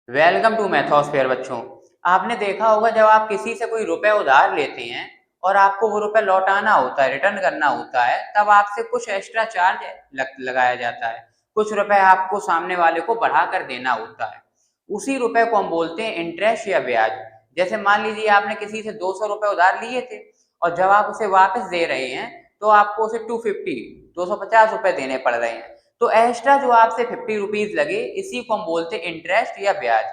Welcome to मैथोस्फेयर बच्चों। आपने देखा होगा जब आप किसी से कोई रुपए उधार लेते हैं और आपको वो रुपए लौटाना होता है, रिटर्न करना होता है, तब आपसे कुछ एक्स्ट्रा चार्ज लगाया जाता है। कुछ रुपए आपको सामने वाले को बढ़ा कर देना होता है। उसी रुपए को हम बोलते हैं इंटरेस्ट या ब्याज। जैसे मान लीजिए आपने किसी से 200 रुपए उधार लिए थे और जब आप उसे वापस दे रहे हैं तो आपको उसे 250 देने पड़ रहे हैं। तो एक्स्ट्रा जो आपसे 50 रुपीज लगे, इसी को हम बोलते हैं इंटरेस्ट या ब्याज।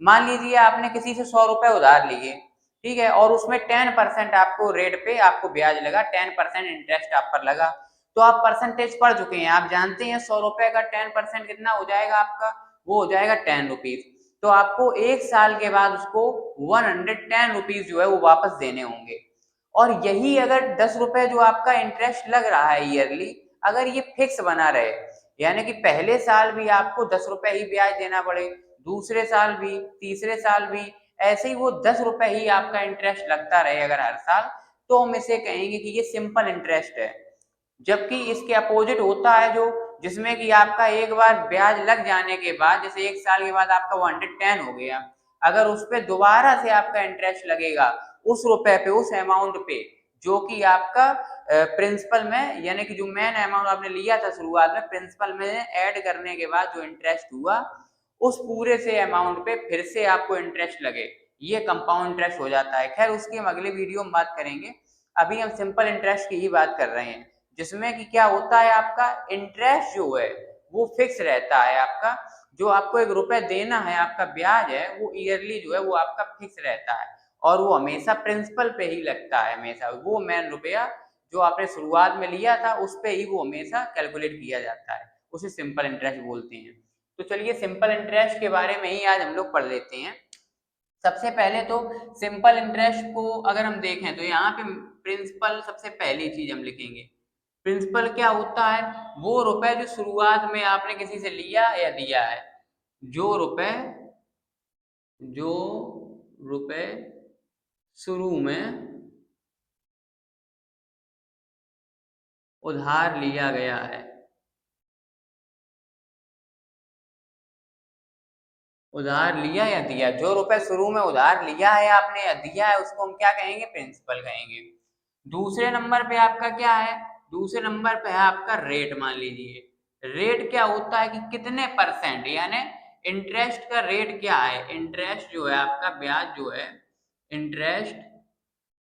मान लीजिए आपने किसी से 100 रुपए उधार लिए, ठीक है, और उसमें 10% आपको रेट पे आपको ब्याज लगा, 10% इंटरेस्ट आप पर लगा। तो आप परसेंटेज पढ़ चुके हैं, आप जानते हैं 100 रुपए का 10% कितना हो जाएगा आपका, वो हो जाएगा 10 रुपीज। तो आपको 1 साल के बाद उसको 110 रुपीज जो है वो वापस देने होंगे। और यही अगर 10 रुपए जो आपका इंटरेस्ट लग रहा है ईयरली, अगर ये फिक्स बना रहे, यानी कि पहले साल भी आपको 10 रुपए ही ब्याज देना पड़े, दूसरे साल भी, तीसरे साल भी, ऐसे ही वो 10 रुपए ही आपका इंटरेस्ट लगता रहे अगर हर साल, तो हम इसे कहेंगे कि ये सिंपल इंटरेस्ट है। जबकि इसके अपोजिट होता है जो, जिसमें कि आपका एक बार ब्याज लग जाने के बाद, जैसे 1 साल के बाद आपका 110 हो गया, अगर उस पर दोबारा से आपका इंटरेस्ट लगेगा उस रुपए पे, उस अमाउंट पे, जो कि आपका प्रिंसिपल में, यानी कि जो मेन अमाउंट आपने लिया था शुरुआत में, प्रिंसिपल में ऐड करने के बाद जो इंटरेस्ट हुआ, उस पूरे से अमाउंट पे फिर से आपको इंटरेस्ट लगे, ये कंपाउंड इंटरेस्ट हो जाता है। खैर उसकी हम अगले वीडियो में बात करेंगे। अभी हम सिंपल इंटरेस्ट की ही बात कर रहे हैं, जिसमें कि क्या होता है, आपका इंटरेस्ट जो है वो फिक्स रहता है। आपका जो आपको एक रुपए देना है, आपका ब्याज है, वो ईयरली जो है वो आपका फिक्स रहता है और वो हमेशा प्रिंसिपल पे ही लगता है। हमेशा वो मेन रुपया जो आपने शुरुआत में लिया था उस पे ही वो हमेशा कैलकुलेट किया जाता है, उसे सिंपल इंटरेस्ट बोलते हैं। तो चलिए सिंपल इंटरेस्ट के बारे में ही आज हम लोग पढ़ लेते हैं। सबसे पहले तो सिंपल इंटरेस्ट को अगर हम देखें तो यहाँ पे प्रिंसिपल सबसे पहली चीज हम लिखेंगे। प्रिंसिपल क्या होता है, वो रुपए जो शुरुआत में आपने किसी से लिया या दिया है। जो रुपए जो रुपए शुरू में उधार लिया गया है, उधार लिया या दिया, जो रुपए शुरू में उधार लिया है आपने या दिया है, उसको हम क्या कहेंगे, प्रिंसिपल कहेंगे। दूसरे नंबर पे आपका क्या है, दूसरे नंबर पे है आपका रेट। मान लीजिए रेट क्या होता है कि कितने परसेंट, यानी इंटरेस्ट का रेट क्या है। इंटरेस्ट जो है आपका, ब्याज जो है, इंटरेस्ट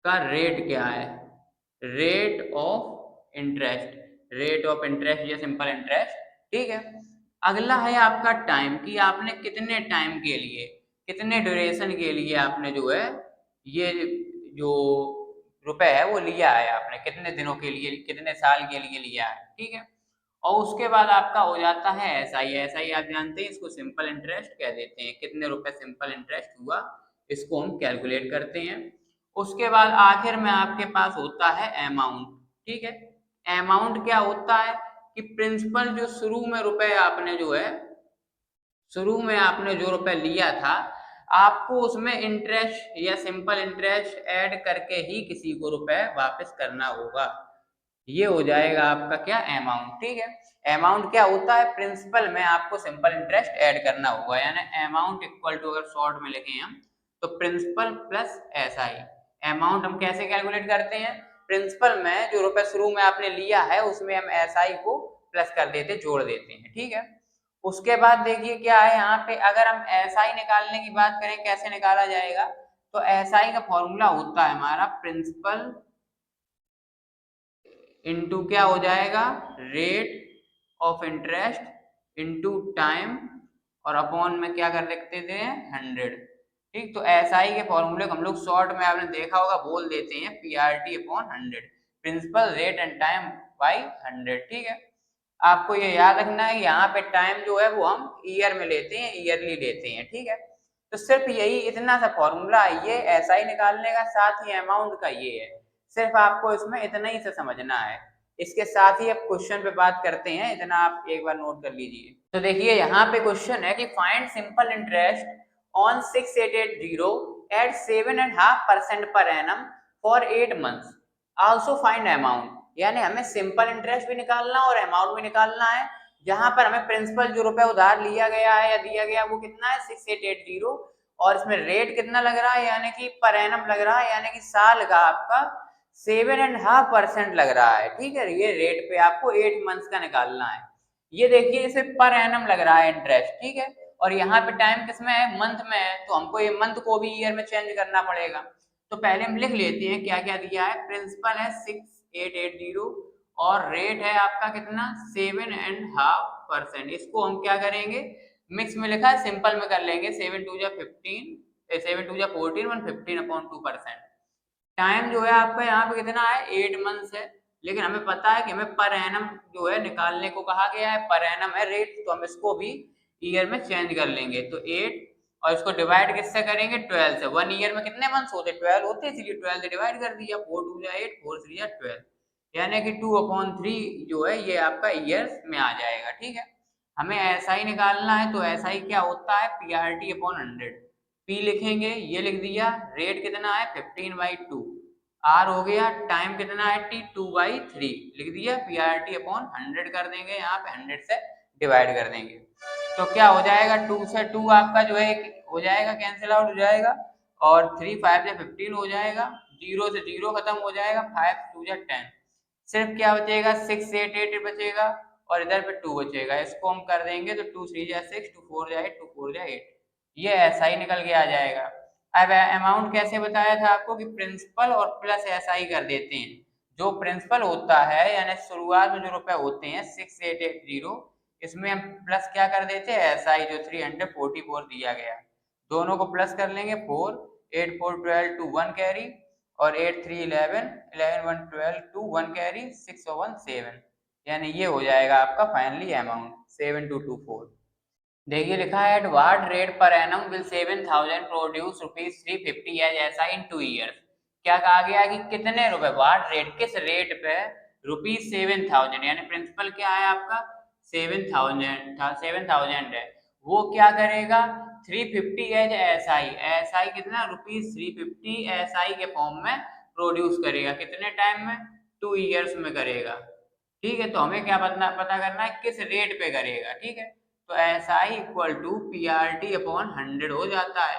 का रेट क्या है, rate of interest, rate of interest या सिंपल इंटरेस्ट, ठीक है। अगला है आपका टाइम, कि आपने कितने टाइम के लिए, कितने ड्यूरेशन के लिए आपने जो है ये जो रुपए है वो लिया है, आपने कितने दिनों के लिए, कितने साल के लिए लिया है, ठीक है। और उसके बाद आपका हो जाता है एसआई। एसआई आप जानते हैं, इसको सिंपल इंटरेस्ट कह देते हैं। कितने रुपए सिंपल इंटरेस्ट हुआ, इसको हम कैलकुलेट करते हैं। उसके बाद आखिर में आपके पास होता है अमाउंट, ठीक है। अमाउंट क्या होता है कि प्रिंसिपल जो शुरू में रुपए आपने जो है, शुरू में आपने जो रुपए लिया था, आपको उसमें इंटरेस्ट या सिंपल इंटरेस्ट ऐड करके ही किसी को रुपए वापस करना होगा। ये हो जाएगा आपका क्या, अमाउंट, ठीक है। अमाउंट क्या होता है, प्रिंसिपल में आपको सिंपल इंटरेस्ट ऐड करना होगा, यानी अमाउंट इक्वल टू, अगर शॉर्ट में लिखें हम तो प्रिंसिपल प्लस एसआई। अमाउंट हम कैसे कैलकुलेट करते हैं, प्रिंसिपल में जो रुपए शुरू में आपने लिया है उसमें हम एसआई को प्लस कर देते, जोड़ देते हैं, ठीक है। उसके बाद देखिए क्या है यहाँ पे, अगर हम एसआई निकालने की बात करें कैसे निकाला जाएगा, तो एसआई का फॉर्मूला होता है हमारा प्रिंसिपल इनटू क्या हो जाएगा, rate of interest into time, और अपॉन में क्या कर देते थे, 100, ठीक। तो एसआई के फॉर्मूले को हम लोग शॉर्ट में आपने देखा होगा बोल देते हैं PRT upon 100, principal rate and time by 100, ठीक है। आपको ये याद रखना है, यहाँ पे टाइम जो है वो हम ईयर में लेते हैं, ईयरली लेते हैं, ठीक है। तो सिर्फ यही इतना सा फॉर्मूला ये एसआई निकालने का, साथ ही अमाउंट का ये है। सिर्फ आपको इसमें इतना ही से समझना है। इसके साथ ही अब क्वेश्चन पे बात करते हैं, इतना आप एक बार नोट कर लीजिए। तो देखिए यहाँ पे क्वेश्चन है कि find simple interest on 6880 at 7.5% पर annum for 8 months, also find amount. यानी हमें सिंपल इंटरेस्ट भी निकालना और अमाउंट भी निकालना है, जहां पर हमें प्रिंसिपल जो रुपए उधार लिया गया है या दिया गया वो कितना है 6880, और इसमें रेट कितना लग रहा है यानी कि पर एनम लग रहा है, यानी कि साल का आपका 7.5% लग रहा है। ठीक है, ये रेट पे आपको 8 मंथ्स का निकालना है। ये देखिए इसे पर एनम लग रहा है इंटरेस्ट। ठीक है, और यहाँ पे टाइम किसमें है, मंथ में है, तो हमको ये मंथ को भी ईयर में चेंज करना पड़ेगा। तो पहले हम लिख लेते हैं क्या क्या दिया है। प्रिंसिपल है 6880 और रेट है आपका कितना 7.5%। इसको हम क्या करेंगे, मिक्स में लिखा है सिंपल में कर लेंगे, 7 टू जा 15, 7 टू जा 14, 115/2%। टाइम जो है आपका यहाँ पे कितना है 8 मंथ्स है, लेकिन हमें पता है कि हमें पर एनम जो है निकालने को कहा गया है, पर एनम है रेट, तो हम इसको भी ईयर में चेंज कर लेंगे। तो 8 और इसको डिवाइड किससे करेंगे 12 से। 1 ईयर में कितने मंथ्स होते 12 होते, इसलिए 12 से डिवाइड कर दिया। 4 2 जा 8, 4 3 जा 12, यानी कि 2/3 जो है ये आपका ईयर्स में आ जाएगा। ठीक है, हमें ऐसा ही निकालना है, तो ऐसा ही क्या होता है PRT/100। पी लिखेंगे, ये लिख दिया, रेट कितना है 15/2, आर हो गया, टाइम कितना है टी 2/3 लिख दिया, PRT/100 कर देंगे, यहाँ पे 100 से डिवाइड कर देंगे। तो क्या हो जाएगा 2 से 2 आपका जो है हो जाएगा, कैंसिल आउट हो जाएगा, और 3 5 से 15 हो जाएगा, 0 से 0 खत्म हो जाएगा, 5 2 जा 10, सिर्फ क्या बचेगा 6 8 8 बचेगा, और इधर पे 2 बचेगा। इसको हम कर देंगे तो 2 3 जा 6, 2 4 जा 8, 2 4 जा 8, ये ऐसा ही निकल के आ जाएगा। अब अमाउंट कैसे बताया था आपको कि प्रिंसिपल और प्लस ऐसा ही कर देते हैं। जो प्रिंसिपल होता है यानी शुरुआत में जो रुपए होते हैं 6880, इसमें हम प्लस क्या कर देते हैं SI जो 344 दिया गया, दोनों को प्लस कर लेंगे। 4 8 4 12 टू 1 कैरी, और 8 3 11 11 1 12 टू 1 कैरी, 6 और 1 7, यानी ये हो जाएगा आपका फाइनली अमाउंट 7224। देखिए लिखा है एट व्हाट रेट पर annum will 7000 produce ₹350 as SI in 2 years. क्या कहा गया कि कितने रुपए, व्हाट रेट, किस रेट पे ₹7000, यानी प्रिंसिपल क्या है आपका 7000 है, वो क्या करेगा 350 एज एसआई, एसआई कितना ₹350 एसआई के फॉर्म में प्रोड्यूस करेगा, कितने टाइम में 2 ईयर्स में करेगा। ठीक है, तो हमें क्या पता करना है किस रेट पे करेगा। ठीक है, तो SI इक्वल टू PRT/100 हो जाता है।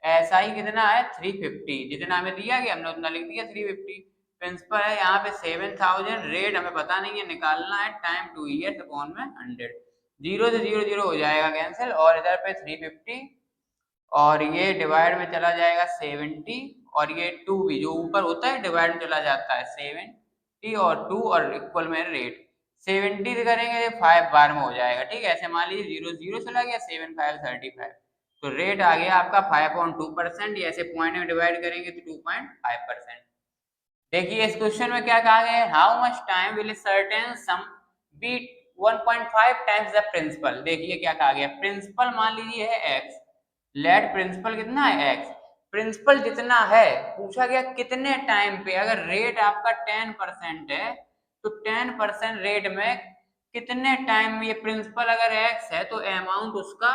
SI कितना है 350, जितना हमें दिया गया हमने उतना लिख दिया 350। प्रिंसिपल है यहाँ पे 7000, रेट हमें पता नहीं है, निकालना है, टाइम 2 ईयर्स अपॉन में 100, 0 से 0 0 हो जाएगा कैंसिल, और इधर पे 350, और ये डिवाइड में चला जाएगा 70, और ये 2 भी जो ऊपर होता है डिवाइड में चला जाता है 70 और 2, और इक्वल में रेट 70 से करेंगे 5 बार में हो जाएगा। ठीक है, ऐसे मान लीजिए 0 0 चला गया, 7 5 35, तो रेट आ गया आपका 5.2%, ये ऐसे पॉइंट में डिवाइड करेंगे तो 2.5%। देखिए इस क्वेश्चन में क्या कहा गया है, how much time will certain sum be 1.5 times the principal. देखिए क्या कहा गया, प्रिंसिपल मान लीजिए है x, लेट प्रिंसिपल कितना है x, प्रिंसिपल जितना है पूछा गया कितने टाइम पे, अगर रेट आपका 10% है तो 10% रेट में कितने टाइम में ये प्रिंसिपल अगर x है तो अमाउंट उसका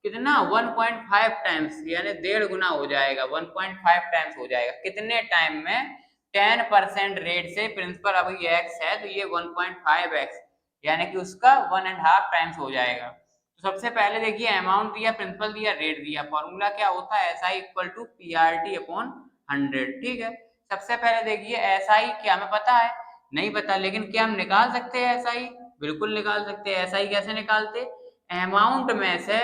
कितना 1.5 टाइम्स, यानी 1.5 गुना हो जाएगा, 1.5 टाइम्स हो जाएगा, कितने टाइम में 10% रेट से प्रिंसिपल अभी x है तो ये 1.5x, यानी कि उसका 1.5 टाइम्स हो जाएगा। तो सबसे पहले देखिए अमाउंट दिया, प्रिंसिपल दिया, रेट दिया, फॉर्मूला क्या होता है SI इक्वल टू PRT/100। ठीक है, सबसे पहले देखिए SI क्या हमें पता है, नहीं पता, लेकिन क्या हम निकाल सकते हैं SI, बिल्कुल निकाल सकते हैं। SI कैसे निकालते, अमाउंट में से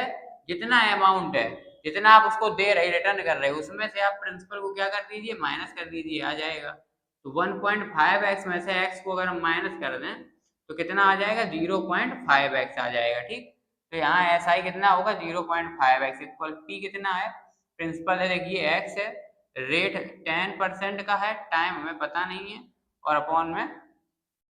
जितना अमाउंट है, जितना आप उसको दे रहे रिटर्न कर रहे हो, उसमें से आप प्रिंसिपल को क्या कर दीजिए माइनस कर दीजिए, आ जाएगा। तो 1.5x में से x को अगर हम माइनस कर दें तो कितना आ जाएगा 0.5x आ जाएगा। ठीक, तो यहाँ SI कितना होगा 0.5x इक्वल p कितना है, प्रिंसिपल है देखिए x है, रेट 10% का है, टाइम हमें पता नहीं है, और अपॉन में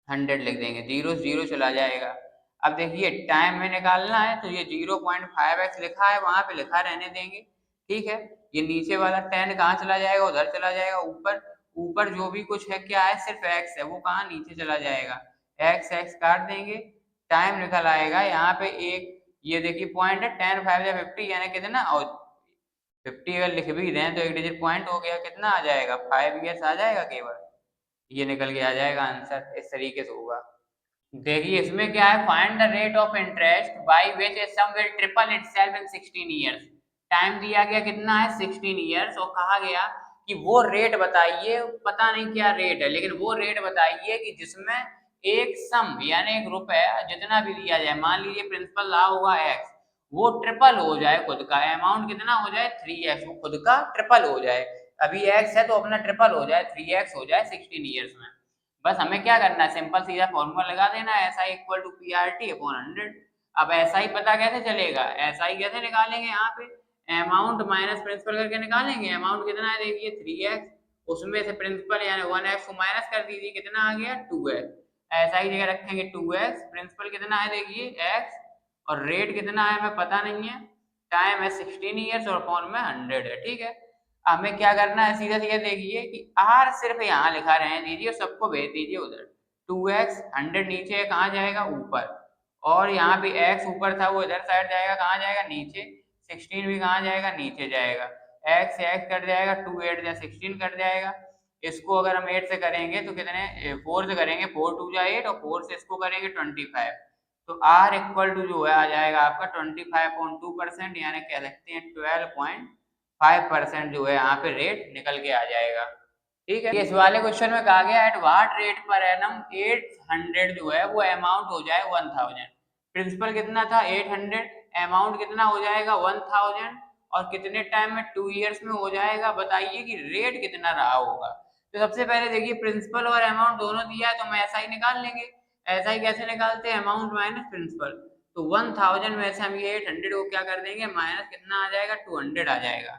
100 लिख देंगे, 0 0 चला जाएगा। अब देखिए टाइम में निकालना है तो ये 0.5x लिखा है वहां पे लिखा रहने देंगे। ठीक है, ये नीचे वाला 10 कहाँ चला जाएगा, उधर चला जाएगा, ऊपर ऊपर जो भी कुछ है क्या है सिर्फ x है, वो कहाँ नीचे चला जाएगा, x x काट देंगे, टाइम निकल आएगा यहाँ पे एक, ये देखिए पॉइंट है 10 5 या 50, यानी कितना, और 50 अगर लिख भी दें तो एक डिजिट पॉइंट हो गया, कितना आ जाएगा 5 ईयर्स आ जाएगा केवल, ये निकल के आ जाएगा आंसर, इस तरीके से होगा। देखिए इसमें क्या है, find the rate of interest by which a sum will triple itself in 16 years. Time दिया गया कितना है 16 इयर्स, और कहा गया कि वो रेट बताइए, पता नहीं क्या रेट है, लेकिन वो रेट बताइए कि जिसमें एक सम यानी एक रुपए जितना भी दिया जाए, मान लीजिए प्रिंसिपल रहा होगा एक्स, वो ट्रिपल हो जाए, खुद का अमाउंट कितना हो जाए 3x, वो खुद का ट्रिपल हो जाए। अभी एक्स है तो अपना ट्रिपल हो जाए, 3x हो जाए 16 ईयर्स में। बस हमें क्या करना है, सिंपल सीधा फॉर्मूला लगा देना है, S I equal to P R T upon 100। अब एस आई पता कैसे चलेगा, एस आई कैसे निकालेंगे, यहाँ पे अमाउंट माइनस प्रिंसिपल करके निकालेंगे। अमाउंट कितना है देखिए 3x, उसमें से प्रिंसिपल यानी 1x को माइनस कर दीजिए, कितना आ गया 2x। एस आई जगह रखेंगे 2x, प्रिंसिपल कितना है देखिए x, और रेट कितना है हमें पता नहीं है, टाइम है 16 ईयर्स और अपॉन में 100 है, ठीक है। हमें क्या करना है, सीधा सीधा देखिए कि आर सिर्फ यहाँ लिखा रहने दीजिए, सबको भेज दीजिए उधर। 2x 100 नीचे है, कहाँ जाएगा ऊपर, और यहाँ पे x ऊपर था वो इधर साइड जाएगा, कहाँ जाएगा नीचे। 16 भी कहाँ जाएगा, नीचे जाएगा। x से x कट जाएगा, 2 8 जा 16 कट जाएगा। इसको अगर हम 8 से करेंगे तो कितने, 4 से करेंगे, 4 2 जा 8, और 4 से इसको करेंगे 25। तो r इक्वल टू जो है आ जाएगा आपका 25.2%, यानी कह सकते हैं 12.5% जो है यहाँ पे रेट निकल के आ जाएगा, ठीक है। इस वाले क्वेश्चन में कहा गया एट व्हाट रेट पर एनम 800 जो है वो अमाउंट हो जाए 1000। प्रिंसिपल कितना था 800, अमाउंट कितना हो जाएगा 1000, और कितने टाइम में 2 इयर्स में हो जाएगा, बताइए कि रेट कितना रहा होगा। तो सबसे पहले देखिए प्रिंसिपल और अमाउंट दोनों दिया है, तो हम ऐसा ही निकाल लेंगे। ऐसा ही कैसे निकालते हैं, अमाउंट माइनस प्रिंसिपल। तो 1000 में से हम ये 800 को क्या कर देंगे, माइनस कितना आ जाएगा 200 आ जाएगा।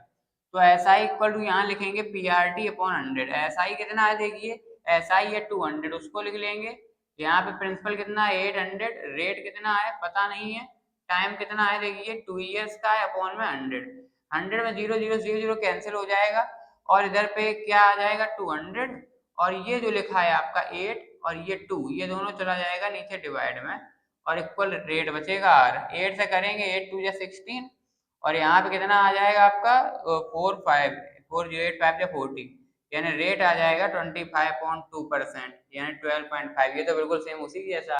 तो एस आई इक्वल टू यहाँ लिखेंगे P R T upon 100। S I कितना है देखिए, एस आई है 200, उसको लिख लेंगे। यहाँ पे प्रिंसिपल कितना है 800, रेट कितना है पता नहीं है, टाइम कितना है देखिए 2 इयर्स का है, अपॉन में 100। 100 में 0 0 0 0 कैंसिल हो जाएगा, और इधर पे क्या आ जाएगा 200, और ये जो लिखा है आपका 8 और ये 2, ये दोनों चला जाएगा नीचे डिवाइड में, और इक्वल रेट बचेगा आर। 8 से करेंगे 8 2 जा 16, और यहाँ पे कितना आ जाएगा आपका 4 या 40, यानी रेट आ जाएगा 25.2%, यानी 12.5। ये तो बिल्कुल सेम उसी जैसा